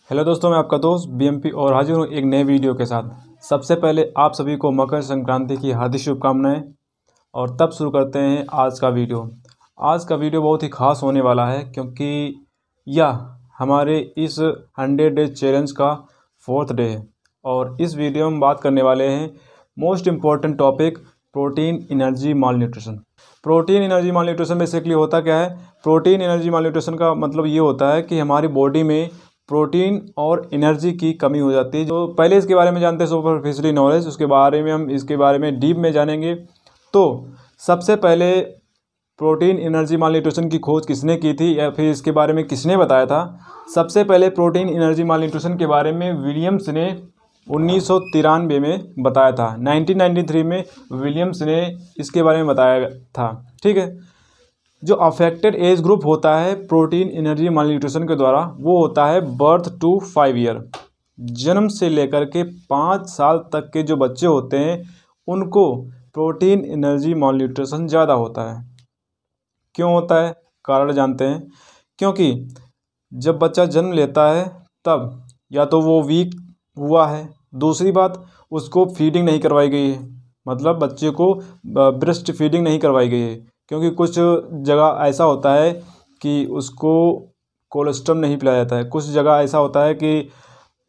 Hello दोस्तों, मैं आपका दोस्त बीएमपी और हाजिर हूँ एक नए वीडियो के साथ। सबसे पहले आप सभी को मकर संक्रांति की हार्दिक शुभकामनाएं। और तब शुरू करते हैं आज का वीडियो। आज का वीडियो बहुत ही खास होने वाला है क्योंकि यह हमारे इस 100 डेज चैलेंज का 4th डे है। और इस वीडियो में बात करने वाले हैं most important topic, protein energy malnutrition. Protein energy malnutrition basically होता क्या है? प्रोटीन एनर्जी माल न्यूट्रिशन का मतलब ये होता है कि हमारी बॉडी में प्रोटीन और एनर्जी की कमी हो जाती है। जो पहले इसके बारे में जानते हैं सुपरफिशियली नॉलेज, उसके बारे में हम इसके बारे में डीप में जानेंगे। तो सबसे पहले प्रोटीन एनर्जी माल न्यूट्रिशन की खोज किसने की थी या फिर इसके बारे में किसने बताया था? सबसे पहले प्रोटीन एनर्जी माल न्यूट्रिशन के बारे में विलियम्स ने 1993 में बताया था। 1993 में विलियम्स ने इसके बारे में बताया था। ठीक है, जो अफेक्टेड एज ग्रुप होता है प्रोटीन एनर्जी माल न्यूट्रिशन के द्वारा, वो होता है बर्थ टू 5 ईयर। जन्म से लेकर के 5 साल तक के जो बच्चे होते हैं उनको प्रोटीन एनर्जी माल न्यूट्रिशन ज़्यादा होता है। क्यों होता है? कारण जानते हैं। क्योंकि जब बच्चा जन्म लेता है तब या तो वो वीक हुआ है, दूसरी बात उसको फीडिंग नहीं करवाई गई है, मतलब बच्चे को ब्रेस्ट फीडिंग नहीं करवाई गई है। क्योंकि कुछ जगह ऐसा होता है कि उसको कोलेस्ट्रॉल नहीं पिलाया जाता है, कुछ जगह ऐसा होता है कि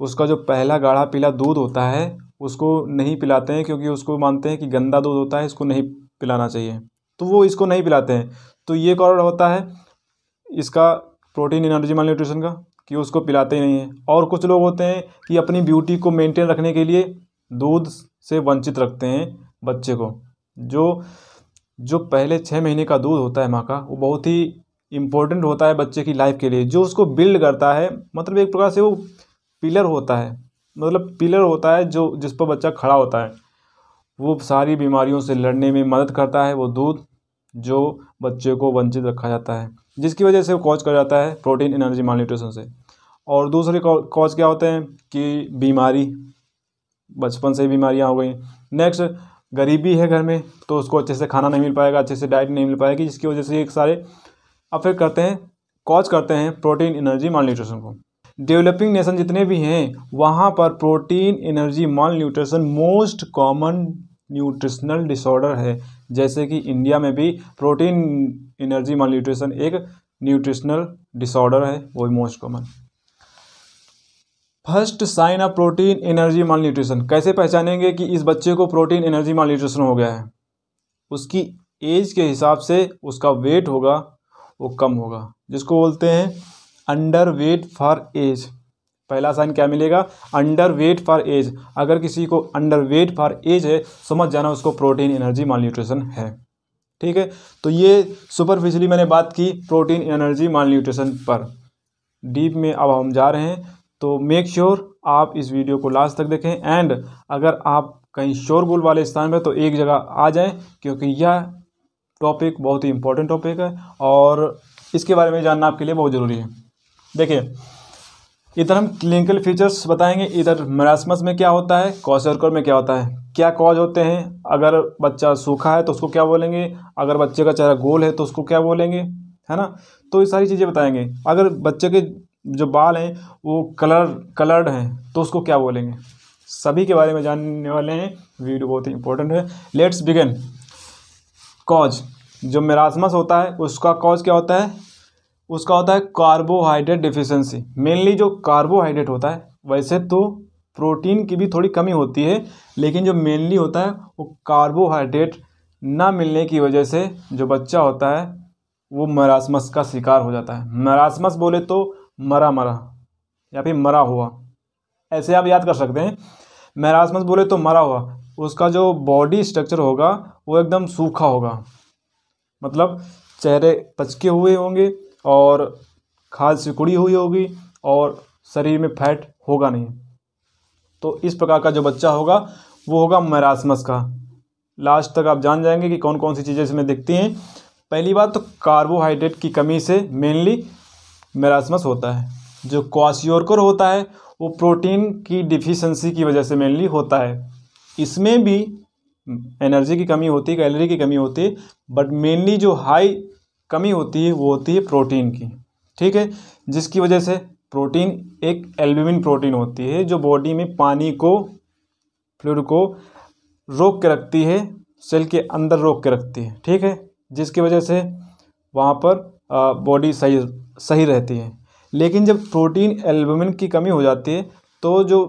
उसका जो पहला गाढ़ा पीला दूध होता है उसको नहीं पिलाते हैं क्योंकि उसको मानते हैं कि गंदा दूध होता है, इसको नहीं पिलाना चाहिए, तो वो इसको नहीं पिलाते हैं। तो ये कारण होता है इसका प्रोटीन एनर्जी माल न्यूट्रिशन का कि उसको पिलाते ही नहीं हैं। और कुछ लोग होते हैं कि अपनी ब्यूटी को मेंटेन रखने के लिए दूध से वंचित रखते हैं बच्चे को। जो पहले 6 महीने का दूध होता है माँ का, वो बहुत ही इम्पोर्टेंट होता है बच्चे की लाइफ के लिए, जो उसको बिल्ड करता है। मतलब एक प्रकार से वो पिलर होता है, मतलब पिलर होता है जो जिस पर बच्चा खड़ा होता है। वो सारी बीमारियों से लड़ने में मदद करता है वो दूध, जो बच्चे को वंचित रखा जाता है, जिसकी वजह से वो कॉज कर जाता है प्रोटीन एनर्जी माल न्यूट्रिशन से। और दूसरे कॉज क्या होते हैं कि बीमारी, बचपन से ही बीमारियाँ हो गई। नेक्स्ट, गरीबी है घर में तो उसको अच्छे से खाना नहीं मिल पाएगा, अच्छे से डाइट नहीं मिल पाएगी, जिसकी वजह से एक सारे अफेक्ट करते हैं, कॉज करते हैं प्रोटीन एनर्जी माल न्यूट्रिशन को। डेवलपिंग नेशन जितने भी हैं वहाँ पर protein energy malnutrition most common nutritional disorder है। जैसे कि इंडिया में भी प्रोटीन एनर्जी माल न्यूट्रिशन एक न्यूट्रिशनल डिसऑर्डर है, वो most common. First sign of protein energy malnutrition, कैसे पहचानेंगे कि इस बच्चे को प्रोटीन एनर्जी माल न्यूट्रिशन हो गया है? उसकी एज के हिसाब से उसका वेट होगा वो कम होगा, जिसको बोलते हैं अंडर वेट फॉर एज। पहला साइन क्या मिलेगा? Underweight for age. अगर किसी को अंडर वेट फॉर एज है, समझ जाना उसको प्रोटीन एनर्जी माल न्यूट्रिशन है। ठीक है, तो ये सुपरफिशियली मैंने बात की प्रोटीन एनर्जी माल न्यूट्रिशन पर। डीप में अब हम जा रहे हैं, तो मेक श्योर आप इस वीडियो को लास्ट तक देखें। एंड अगर आप कहीं शोरगुल वाले स्थान पर तो एक जगह आ जाएं, क्योंकि यह टॉपिक बहुत ही इंपॉर्टेंट टॉपिक है और इसके बारे में जानना आपके लिए बहुत ज़रूरी है। देखिए, इधर हम क्लिनिकल फीचर्स बताएंगे, इधर मरासमस में क्या होता है, क्वाशरकर में क्या होता है, क्या कॉज होते हैं। अगर बच्चा सूखा है तो उसको क्या बोलेंगे, अगर बच्चे का चेहरा गोल है तो उसको क्या बोलेंगे, है ना। तो ये सारी चीज़ें बताएंगे। अगर बच्चे के जो बाल हैं वो कलर्ड हैं तो उसको क्या बोलेंगे, सभी के बारे में जानने वाले हैं। वीडियो बहुत ही इंपॉर्टेंट है। Let's begin. कॉज, जो मेरास्मस होता है उसका कॉज क्या होता है? उसका होता है कार्बोहाइड्रेट डिफिशिएंसी। मेनली जो कार्बोहाइड्रेट होता है, वैसे तो प्रोटीन की भी थोड़ी कमी होती है, लेकिन जो मेनली होता है वो कार्बोहाइड्रेट ना मिलने की वजह से जो बच्चा होता है वो मेरास्मस का शिकार हो जाता है। मेरास्मस बोले तो मरा या फिर मरा हुआ, ऐसे आप याद कर सकते हैं। मेरास्मस बोले तो मरा हुआ, उसका जो बॉडी स्ट्रक्चर होगा वो एकदम सूखा होगा, मतलब चेहरे पचके हुए होंगे और खाल सिकुड़ी हुई होगी और शरीर में फैट होगा नहीं। तो इस प्रकार का जो बच्चा होगा वो होगा मेरास्मस का। लास्ट तक आप जान जाएंगे कि कौन कौन सी चीज़ें इसमें दिखती हैं। पहली बात तो कार्बोहाइड्रेट की कमी से मेनली मेरास्मस होता है। जो क्वाशियोरकर होता है वो प्रोटीन की डिफिशिएंसी की वजह से मेनली होता है। इसमें भी एनर्जी की कमी होती है, कैलोरी की कमी होती है, बट मेनली जो हाई कमी होती है वो होती है प्रोटीन की। ठीक है, जिसकी वजह से प्रोटीन एक एल्ब्यूमिन प्रोटीन होती है जो बॉडी में पानी को, फ्लूइड को रोक के रखती है, सेल के अंदर रोक के रखती है, ठीक है, जिसकी वजह से वहाँ पर बॉडी सही रहती है। लेकिन जब प्रोटीन एल्ब्यूमिन की कमी हो जाती है तो जो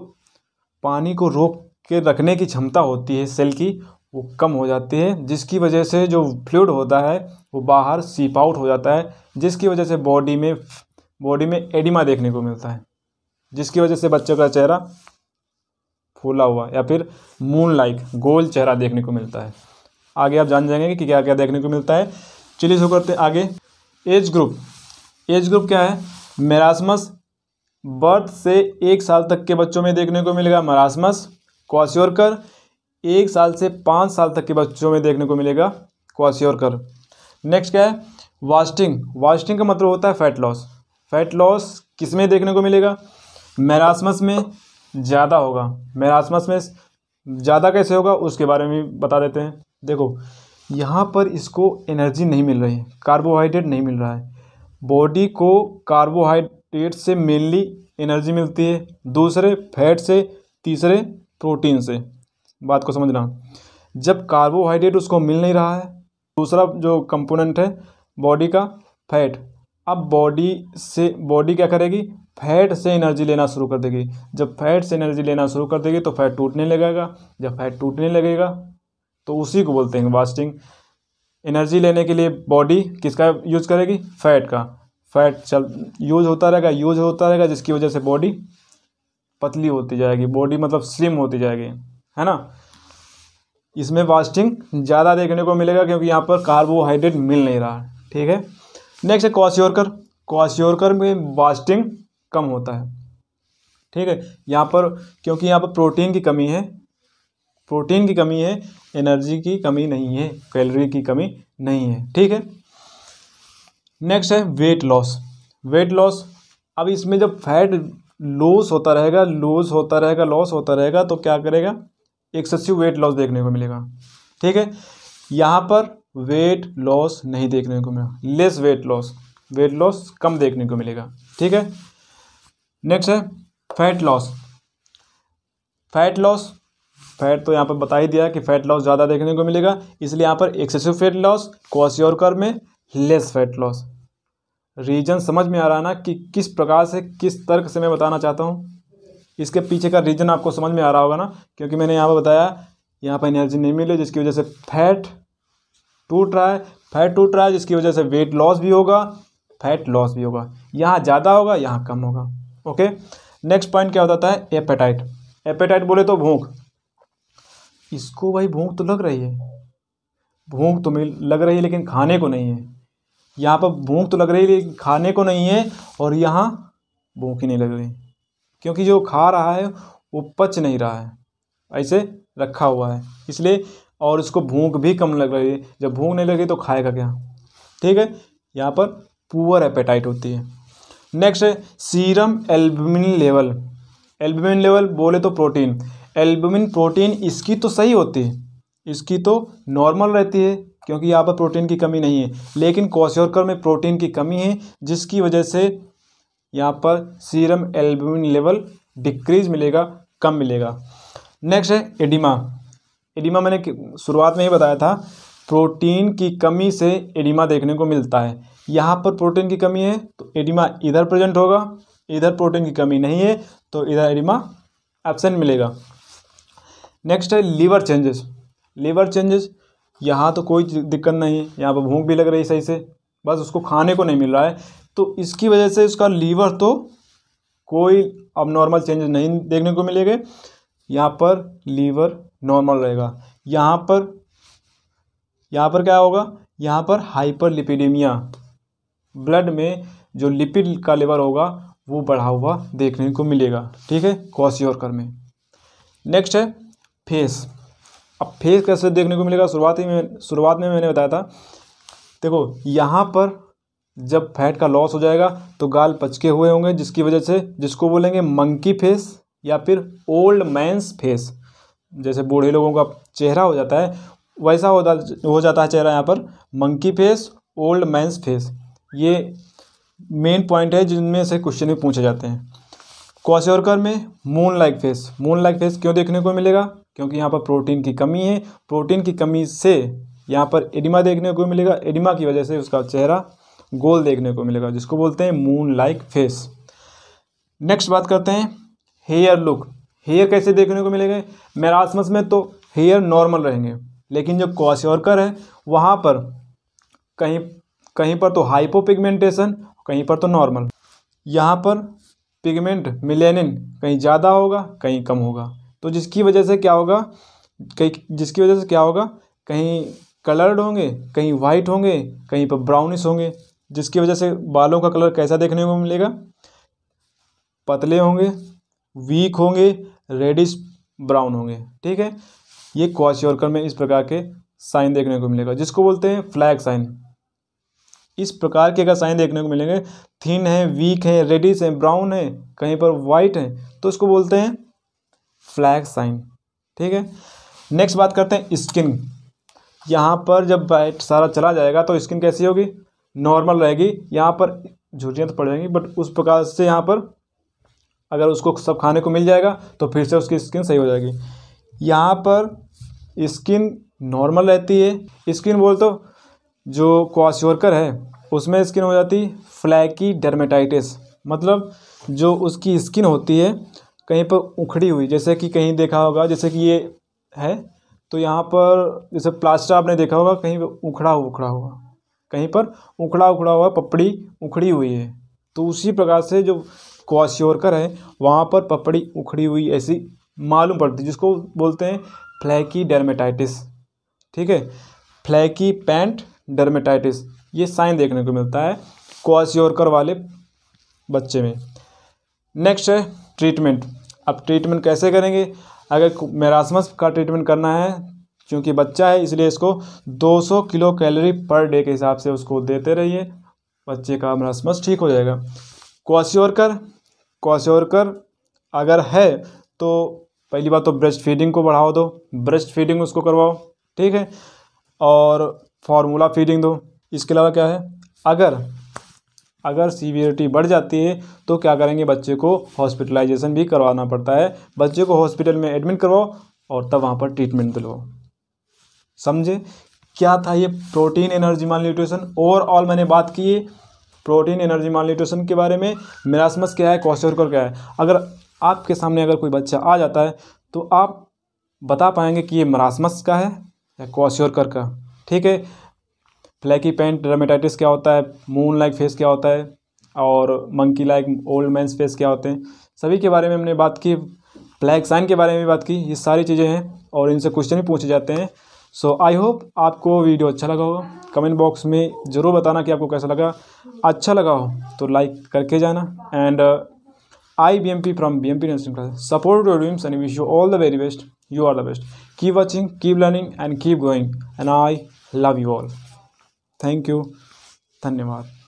पानी को रोक के रखने की क्षमता होती है सेल की, वो कम हो जाती है, जिसकी वजह से जो फ्लूइड होता है वो बाहर सीप आउट हो जाता है, जिसकी वजह से बॉडी में एडिमा देखने को मिलता है, जिसकी वजह से बच्चों का चेहरा फूला हुआ या फिर मून लाइक गोल चेहरा देखने को मिलता है। आगे आप जान जाएंगे कि क्या क्या देखने को मिलता है। चलिए शुरू करते हैं आगे। एज ग्रुप क्या है? मेरास्मस, बर्थ से 1 साल तक के बच्चों में देखने को मिलेगा मरास्मस। क्वाशियोरकर, 1 साल से 5 साल तक के बच्चों में देखने को मिलेगा क्वाशियोरकर। नेक्स्ट क्या है? वास्टिंग का मतलब होता है फैट लॉस किस में देखने को मिलेगा? मेरास्मस में ज़्यादा होगा। मेरास्मस में ज़्यादा कैसे होगा उसके बारे में बता देते हैं। देखो यहाँ पर इसको एनर्जी नहीं मिल रही है, कार्बोहाइड्रेट नहीं मिल रहा है। बॉडी को कार्बोहाइड्रेट से मेनली एनर्जी मिलती है, दूसरे फैट से, तीसरे प्रोटीन से। बात को समझना, जब कार्बोहाइड्रेट उसको मिल नहीं रहा है, दूसरा जो कंपोनेंट है बॉडी का फैट, अब बॉडी क्या करेगी? फैट से एनर्जी लेना शुरू कर देगी। जब फैट से एनर्जी लेना शुरू कर देगी तो फैट टूटने लगेगा। जब फैट टूटने लगेगा तो उसी को बोलते हैं वास्टिंग। एनर्जी लेने के लिए बॉडी किसका यूज करेगी? फैट का। फैट यूज होता रहेगा जिसकी वजह से बॉडी पतली होती जाएगी, बॉडी मतलब स्लिम होती जाएगी, है ना। इसमें वास्टिंग ज़्यादा देखने को मिलेगा क्योंकि यहाँ पर कार्बोहाइड्रेट मिल नहीं रहा है, ठीक है। नेक्स्ट है क्वाशियोरकर में वास्टिंग कम होता है, ठीक है। यहाँ पर क्योंकि यहाँ पर प्रोटीन की कमी है, एनर्जी की कमी नहीं है, कैलोरी की कमी नहीं है, ठीक है। नेक्स्ट है वेट लॉस। अब इसमें जब फैट लॉस होता रहेगा तो क्या करेगा? एक्सेसिव वेट लॉस देखने को मिलेगा, ठीक है। यहाँ पर वेट लॉस नहीं देखने को मिलेगा, लेस वेट लॉस कम देखने को मिलेगा, ठीक है। नेक्स्ट है फैट तो यहाँ पर बता ही दिया कि फैट लॉस ज़्यादा देखने को मिलेगा, इसलिए यहाँ पर एक्सेसिव फैट लॉस, क्वाशियोरकर में लेस फैट लॉस। रीजन समझ में आ रहा है ना कि किस प्रकार से, किस तर्क से मैं बताना चाहता हूँ? इसके पीछे का रीजन आपको समझ में आ रहा होगा ना, क्योंकि मैंने यहाँ पर बताया यहाँ पर एनर्जी नहीं मिली जिसकी वजह से फैट टूट रहा है, जिसकी वजह से वेट लॉस भी होगा, फैट लॉस भी होगा। यहाँ ज़्यादा होगा, यहाँ कम होगा, ओके। नेक्स्ट पॉइंट क्या होता है? एपेटाइट बोले तो भूख। इसको भाई भूख तो लग रही है, लेकिन खाने को नहीं है। यहाँ पर भूख तो लग रही है लेकिन खाने को नहीं है, और यहाँ भूख ही नहीं लग रही क्योंकि जो खा रहा है वो पच नहीं रहा है, ऐसे रखा हुआ है इसलिए, और इसको भूख भी कम लग रही है। जब भूख नहीं लगी तो खाएगा क्या, ठीक है। यहाँ पर पुअर एपेटाइट होती है। नेक्स्ट है सीरम एल्ब्यूमिन लेवल बोले तो प्रोटीन, एल्ब्यूमिन प्रोटीन इसकी तो सही होती है, इसकी तो नॉर्मल रहती है क्योंकि यहाँ पर प्रोटीन की कमी नहीं है, लेकिन क्वाशियोरकर में प्रोटीन की कमी है जिसकी वजह से यहाँ पर सीरम एल्ब्यूमिन लेवल डिक्रीज मिलेगा, कम मिलेगा। नेक्स्ट है एडिमा मैंने शुरुआत में ही बताया था, प्रोटीन की कमी से एडिमा देखने को मिलता है। यहाँ पर प्रोटीन की कमी है तो एडिमा इधर प्रेजेंट होगा, इधर प्रोटीन की कमी नहीं है तो इधर एडिमा एब्सेंट मिलेगा। नेक्स्ट है लीवर चेंजेस। यहाँ तो कोई दिक्कत नहीं है, यहाँ पर भूख भी लग रही है सही से, बस उसको खाने को नहीं मिल रहा है, तो इसकी वजह से उसका लीवर तो कोई अब नॉर्मल चेंजेस नहीं देखने को मिलेंगे। यहाँ पर लीवर नॉर्मल रहेगा। यहाँ पर क्या होगा? यहाँ पर हाइपरलिपिडेमिया, ब्लड में जो लिपिड का लेवल होगा वो बढ़ा हुआ देखने को मिलेगा, ठीक है, क्वाशियोरकर में। नेक्स्ट है फेस। अब फेस कैसे देखने को मिलेगा? शुरुआत में मैंने बताया था, देखो यहाँ पर जब फैट का लॉस हो जाएगा तो गाल पचके हुए होंगे, जिसकी वजह से जिसको बोलेंगे मंकी फेस या फिर ओल्ड मैंस फेस। जैसे बूढ़े लोगों का चेहरा हो जाता है वैसा हो जाता है चेहरा यहाँ पर, monkey face, old man's face. ये मेन पॉइंट है जिनमें से क्वेश्चन भी पूछे जाते हैं। क्वाशियोरकर में मून लाइक फेस क्यों देखने को मिलेगा? क्योंकि यहाँ पर प्रोटीन की कमी है। प्रोटीन की कमी से यहाँ पर एडिमा देखने को मिलेगा। एडिमा की वजह से उसका चेहरा गोल देखने को मिलेगा, जिसको बोलते हैं मून लाइक फेस। नेक्स्ट बात करते हैं हेयर लुक। हेयर कैसे देखने को मिलेंगे? मेरास्मस में तो हेयर नॉर्मल रहेंगे, लेकिन जो क्वाशियोरकर है वहाँ पर कहीं कहीं पर तो हाइपोपिगमेंटेशन, कहीं पर तो नॉर्मल। यहाँ पर पिगमेंट मेलानिन कहीं ज़्यादा होगा, कहीं कम होगा। तो जिसकी वजह से क्या होगा, कहीं कलर्ड होंगे, कहीं वाइट होंगे, कहीं पर ब्राउनिश होंगे। जिसकी वजह से बालों का कलर कैसा देखने को मिलेगा? पतले होंगे, वीक होंगे, रेडिश ब्राउन होंगे। ठीक है, ये क्वाशियोरकर में इस प्रकार के साइन देखने को मिलेगा, जिसको बोलते हैं फ्लैग साइन। इस प्रकार के अगर साइन देखने को मिलेंगे, थिन है, वीक है, रेडिश है, ब्राउन है, कहीं पर वाइट है, तो इसको बोलते हैं फ्लैग साइन। ठीक है, नेक्स्ट बात करते हैं स्किन। यहाँ पर जब वाइट सारा चला जाएगा तो स्किन कैसी होगी? नॉर्मल रहेगी। यहाँ पर झुर्रियाँ तो पड़ जाएंगी, बट उस प्रकार से यहाँ पर अगर उसको सब खाने को मिल जाएगा तो फिर से उसकी स्किन सही हो जाएगी। यहाँ पर स्किन नॉर्मल रहती है। स्किन बोल तो जो क्वाशियोरकर है उसमें स्किन हो जाती फ्लैकी डर्मेटाइटिस, मतलब जो उसकी स्किन होती है कहीं पर उखड़ी हुई, जैसे कि कहीं देखा होगा, जैसे कि ये है तो यहाँ पर जैसे प्लास्टर आपने देखा होगा, कहीं पर उखड़ा हुआ, कहीं पर उखड़ा हुआ पपड़ी उखड़ी हुई है। तो उसी प्रकार से जो क्वाशियोरकर है वहाँ पर पपड़ी उखड़ी हुई ऐसी मालूम पड़ती है, जिसको बोलते हैं फ्लैकी डर्मेटाइटिस। ठीक है, फ्लैकी पैंट डर्मेटाइटिस, ये साइन देखने को मिलता है क्वाशियोरकर वाले बच्चे में। नेक्स्ट है ट्रीटमेंट। अब ट्रीटमेंट कैसे करेंगे? अगर मेरास्मस का ट्रीटमेंट करना है, क्योंकि बच्चा है इसलिए इसको 200 किलो कैलोरी पर डे के हिसाब से उसको देते रहिए, बच्चे का मेरास्मस ठीक हो जाएगा। क्वाशियोरकर अगर है तो पहली बात तो ब्रेस्ट फीडिंग को बढ़ावा दो, ब्रेस्ट फीडिंग उसको करवाओ। ठीक है, और फार्मूला फीडिंग दो। इसके अलावा क्या है, अगर सीवियरिटी बढ़ जाती है तो क्या करेंगे, बच्चे को हॉस्पिटलाइजेशन भी करवाना पड़ता है। बच्चे को हॉस्पिटल में एडमिट करवाओ और तब वहाँ पर ट्रीटमेंट दिलवाओ। समझे क्या था ये प्रोटीन एनर्जी माल न्यूट्रिशन? ओवरऑल मैंने बात की प्रोटीन एनर्जी माल न्यूट्रिशन के बारे में। मेरास्मस क्या है, क्वाशियोरकर क्या है। अगर आपके सामने अगर कोई बच्चा आ जाता है तो आप बता पाएंगे कि ये मेरास्मस का है या क्वाशियोरकर का। ठीक है, फ्लैकी पैंट डर्मेटाइटिस क्या होता है, मून लाइक फेस क्या होता है, और monkey like old man's face क्या होते हैं, सभी के बारे में हमने बात की। फ्लैग साइन के बारे में भी बात की। ये सारी चीज़ें हैं और इनसे क्वेश्चन भी पूछे जाते हैं। सो आई होप आपको वीडियो अच्छा लगा होगा। कमेंट बॉक्स में ज़रूर बताना कि आपको कैसा लगा। अच्छा लगा हो तो लाइक करके जाना। And I BMP from BMP Nursing Class support your dreams and wish you all the very best. You are the best. Keep watching, keep learning and keep going. And I love you all. Thank you. धन्यवाद.